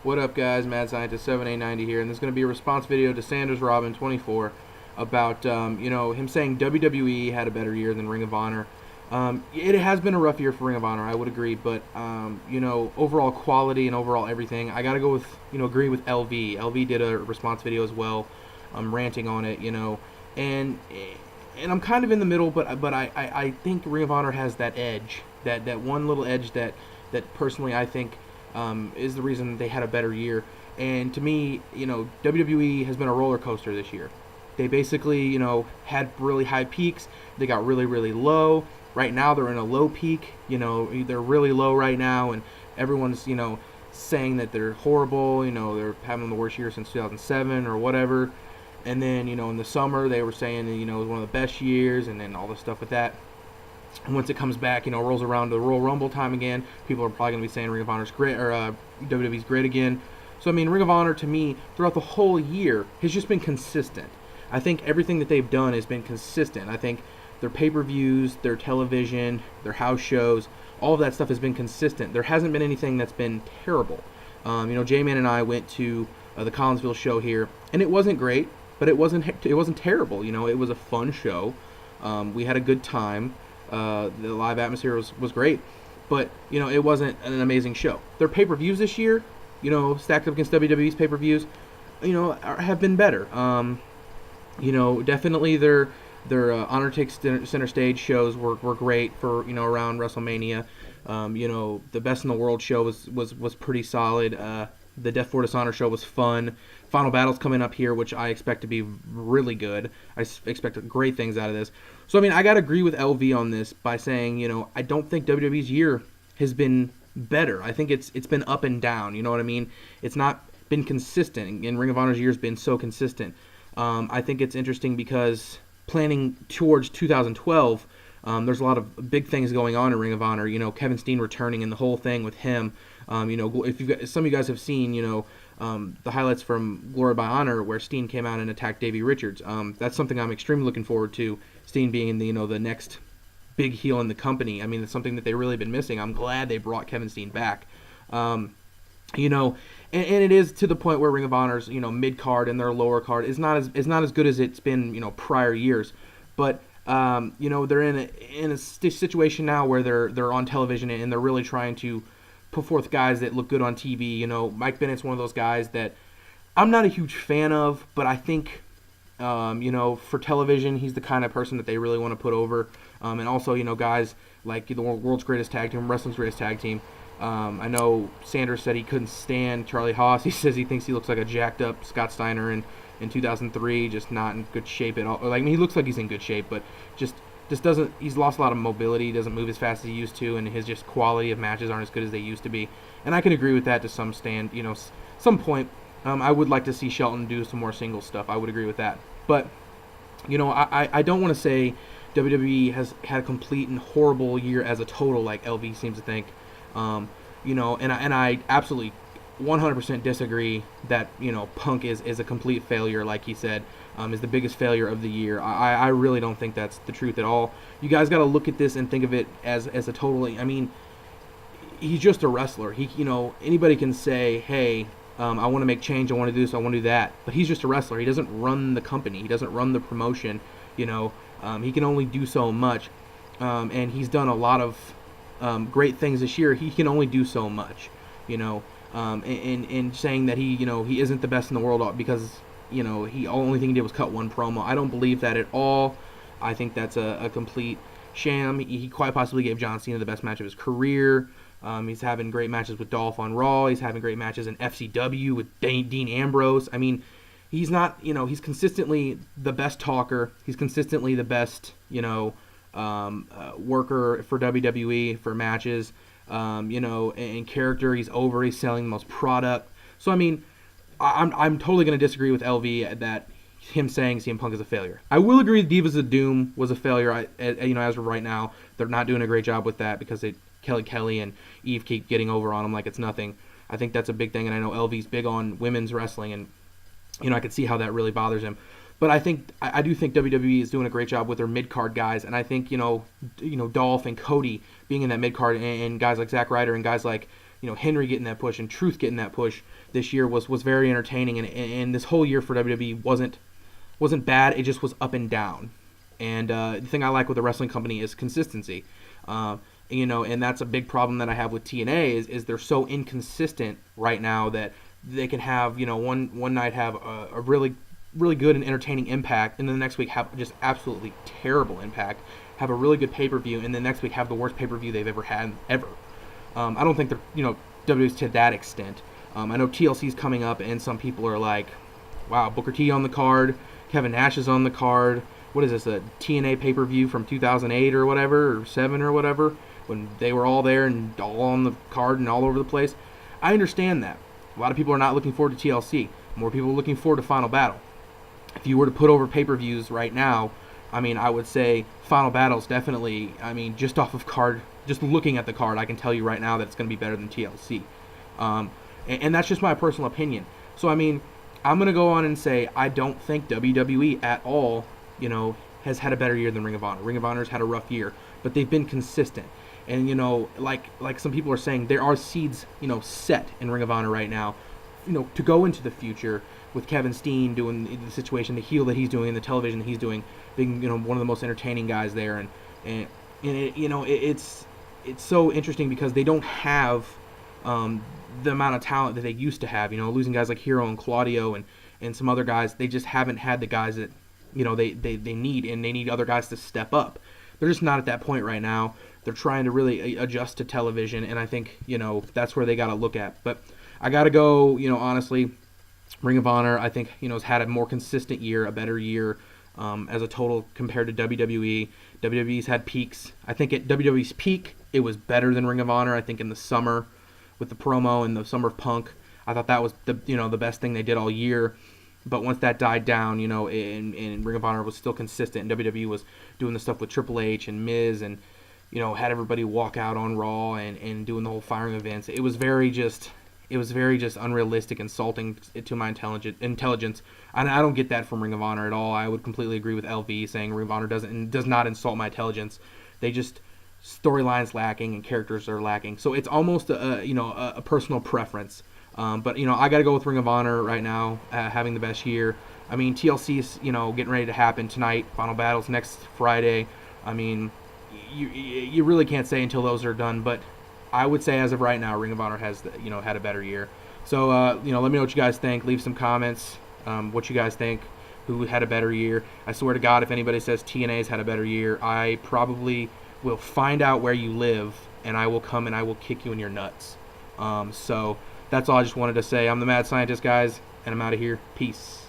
What up, guys? Mad Scientist 7890 here, and this is going to be a response video to SandersRobin24 about him saying WWE had a better year than Ring of Honor. It has been a rough year for Ring of Honor, I would agree, but overall quality and overall everything, I gotta go with agree with LV. LV did a response video as well, ranting on it, and I'm kind of in the middle, but I think Ring of Honor has that edge, that one little edge that personally I think is the reason they had a better year. And to me, WWE has been a roller coaster this year. They basically, had really high peaks. They got really, really low. Right now, they're in a low peak. They're really low right now, and everyone's, saying that they're horrible. They're having the worst year since 2007 or whatever. And then, in the summer, they were saying that, it was one of the best years, and then all the stuff with that. And once it comes back, rolls around to the Royal Rumble time again, people are probably going to be saying Ring of Honor's great, or WWE's great again. So, Ring of Honor, to me, throughout the whole year, has just been consistent. I think everything that they've done has been consistent. I think their pay-per-views, their television, their house shows, all of that stuff has been consistent. There hasn't been anything that's been terrible. J-Man and I went to the Collinsville show here, and it wasn't great, but it wasn't terrible. It was a fun show. We had a good time. The live atmosphere was great, but it wasn't an amazing show. Their pay-per-views this year, stacked up against WWE's pay-per-views, have been better. Definitely their Honor Takes Center Stage shows were great for around WrestleMania. The Best in the World show was pretty solid. The Death for Dishonor show was fun. Final Battle's coming up here, which I expect to be really good. I expect great things out of this. So, I got to agree with LV on this by saying, I don't think WWE's year has been better. I think it's been up and down, you know what I mean? It's not been consistent, and Ring of Honor's year has been so consistent. I think it's interesting because planning towards 2012, there's a lot of big things going on in Ring of Honor. Kevin Steen returning and the whole thing with him. If some of you guys have seen, the highlights from Glory by Honor where Steen came out and attacked Davey Richards. That's something I'm extremely looking forward to. Steen being the next big heel in the company. It's something that they've really been missing. I'm glad they brought Kevin Steen back. And it is to the point where Ring of Honor's mid card and their lower card is not as good as it's been prior years, but they're in a situation now where they're on television and they're really trying to put forth guys that look good on TV. Mike Bennett's one of those guys that I'm not a huge fan of, but I think for television he's the kind of person that they really want to put over, and also guys like the world's greatest tag team, wrestling's greatest tag team. I know Sanders said he couldn't stand Charlie Haas. He says he thinks he looks like a jacked up Scott Steiner in 2003, just not in good shape at all. He looks like he's in good shape, but just doesn't. He's lost a lot of mobility. He doesn't move as fast as he used to, and his just quality of matches aren't as good as they used to be. And I can agree with that to some some point. I would like to see Shelton do some more single stuff. I would agree with that, but I don't want to say WWE has had a complete and horrible year as a total, like LV seems to think. And I absolutely 100% disagree that Punk is a complete failure, like he said, is the biggest failure of the year. I really don't think that's the truth at all. You guys got to look at this and think of it as a total. He's just a wrestler. Anybody can say, hey, I want to make change, I want to do this, I want to do that, but he's just a wrestler. He doesn't run the company. He doesn't run the promotion. He can only do so much, and he's done a lot of great things this year. He can only do so much, and saying that he isn't the best in the world because he only thing he did was cut one promo. I don't believe that at all. I think that's a complete sham. He quite possibly gave John Cena the best match of his career. He's having great matches with Dolph on Raw. He's having great matches in FCW with Dean Ambrose. He's not, he's consistently the best talker. He's consistently the best, worker for WWE for matches. And character, he's over. He's selling the most product. So I'm totally going to disagree with LV that him saying CM Punk is a failure. I will agree Divas of Doom was a failure. As of right now, they're not doing a great job with that because Kelly and Eve keep getting over on them like it's nothing. I think that's a big thing, and I know LV's big on women's wrestling, and I could see how that really bothers him. But I do think WWE is doing a great job with their mid-card guys, and I think Dolph and Cody being in that mid-card, and guys like Zack Ryder and guys like Henry getting that push and Truth getting that push this year was very entertaining, and this whole year for WWE wasn't bad. It just was up and down. And the thing I like with the wrestling company is consistency. And that's a big problem that I have with TNA is they're so inconsistent right now that they can have, one night have a really good and entertaining impact, and then the next week have just absolutely terrible impact, have a really good pay-per-view, and the next week have the worst pay-per-view they've ever had, ever. I don't think they're, WWE's to that extent. I know TLC's coming up, and some people are like, wow, Booker T on the card, Kevin Nash is on the card. What is this, a TNA pay-per-view from 2008 or whatever, or 7 or whatever, when they were all there and all on the card and all over the place? I understand that. A lot of people are not looking forward to TLC. More people are looking forward to Final Battle. If you were to put over pay-per-views right now, I would say Final Battle's definitely, just off of card, just looking at the card, I can tell you right now that it's going to be better than TLC. And that's just my personal opinion. So, I'm going to go on and say I don't think WWE at all, has had a better year than Ring of Honor. Ring of Honor's had a rough year, but they've been consistent. And, like some people are saying, there are seeds, set in Ring of Honor right now, to go into the future with Kevin Steen doing the situation, the heel that he's doing, the television that he's doing, being, one of the most entertaining guys there. And it's so interesting because they don't have the amount of talent that they used to have. Losing guys like Hero and Claudio and some other guys, they just haven't had the guys that, they need, and they need other guys to step up. They're just not at that point right now. They're trying to really adjust to television, and I think, that's where they got to look at. But I got to go, honestly, Ring of Honor, I think, has had a more consistent year, a better year as a total compared to WWE. WWE's had peaks. I think at WWE's peak, it was better than Ring of Honor. I think in the summer with the promo and the Summer of Punk, I thought that was the best thing they did all year. But once that died down, and Ring of Honor was still consistent, and WWE was doing the stuff with Triple H and Miz, and had everybody walk out on Raw and doing the whole firing events. It was very just unrealistic, insulting to my intelligence. And I don't get that from Ring of Honor at all. I would completely agree with LV saying Ring of Honor does not insult my intelligence. They just storylines lacking and characters are lacking. So it's almost a personal preference. But I got to go with Ring of Honor right now, having the best year. TLC's getting ready to happen tonight. Final Battle's next Friday. You really can't say until those are done, but I would say as of right now, Ring of Honor has had a better year. So let me know what you guys think. Leave some comments. What you guys think. Who had a better year? I swear to God, if anybody says TNA's had a better year, I probably will find out where you live, and I will come and I will kick you in your nuts. So that's all I just wanted to say. I'm the Mad Scientist, guys, and I'm out of here. Peace.